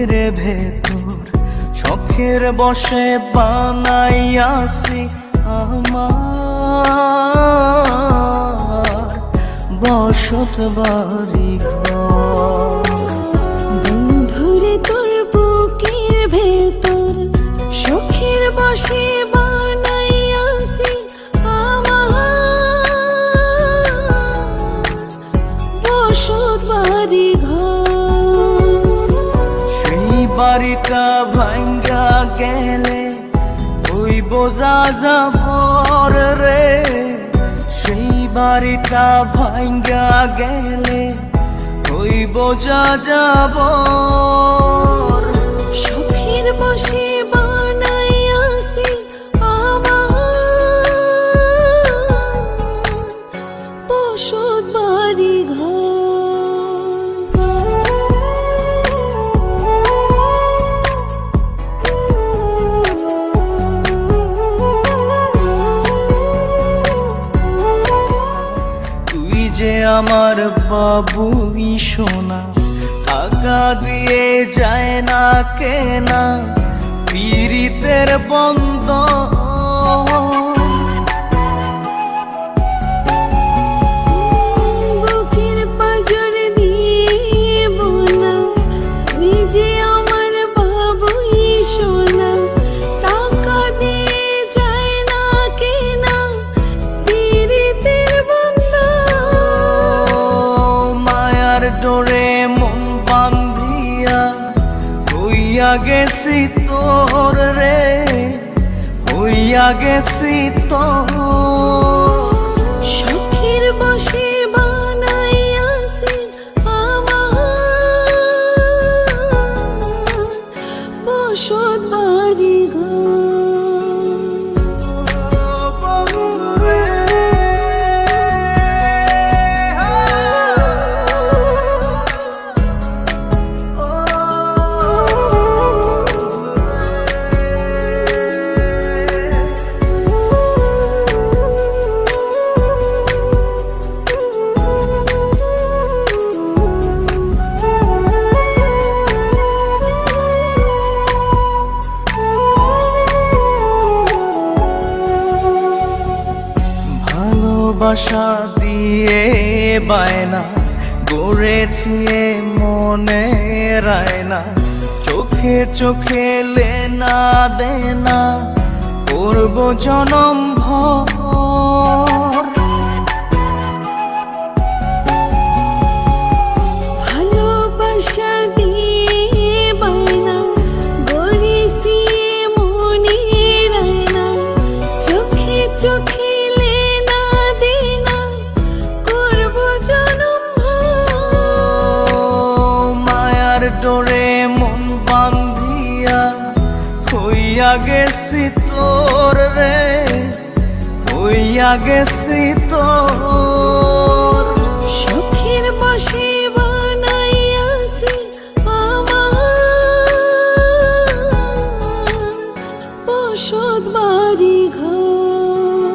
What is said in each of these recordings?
বুকের ভেতর শখের বসে বানাইয়াছি আমার বসত বাড়ি ঘর। বন্ধুরে তোর বুকের ভেতর শখের বসে বানাইয়াছি আমার বসত বাড়ি ঘর। সেই বাড়িটা ভাঙ্গা গেলে ওই বোঝা যাবর রে, সেই বাড়িটা ভাঙ্গা গেলে ওই বোঝা যাবর। শখের বসে বানাইয়াছি আমার বসত বাড়ি ঘর। যে আমার বাবুই সোনা, টাকা দিয়ে যায় না কেনা পীড়িতের বন্ধ। বুকের পাঁজর দিয়ে বোনা তুই যে আমার বাবুই সোনা, টাকা দিয়ে যায় না কেনা পীড়িতের ডোরে মন বান্ধিয়া হইয়া গেছি তোর রে, হইয়া গেছি তোর। শখের বসে বানাইয়াছি আমার বসত বাড়ি ঘর। ভালোবাসা দিয়ে বায়না গড়েছি মনে রায়না, চোখে চোখে লেনা দেনা করব জনম ভর। ভালোবাসা দিয়ে বায়না গড়েছি মনে রায়না, চোখে চোখে ডোরে মন বান্ধিয়া হইয়া গেছি তোর রে, হইয়া গেছি তোর। শখের বসে বানাইয়াছি আমার বসত বাড়ি ঘর।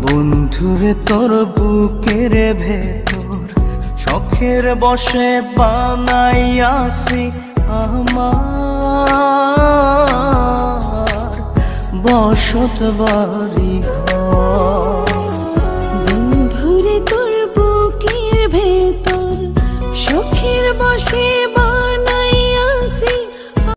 বন্ধুরে তোর বুকের ভেতর শখের বসে বানাইয়াছি আমার বসত বাড়ি ঘর। বন্ধুরে তোর বুকের ভেতর শখের বসে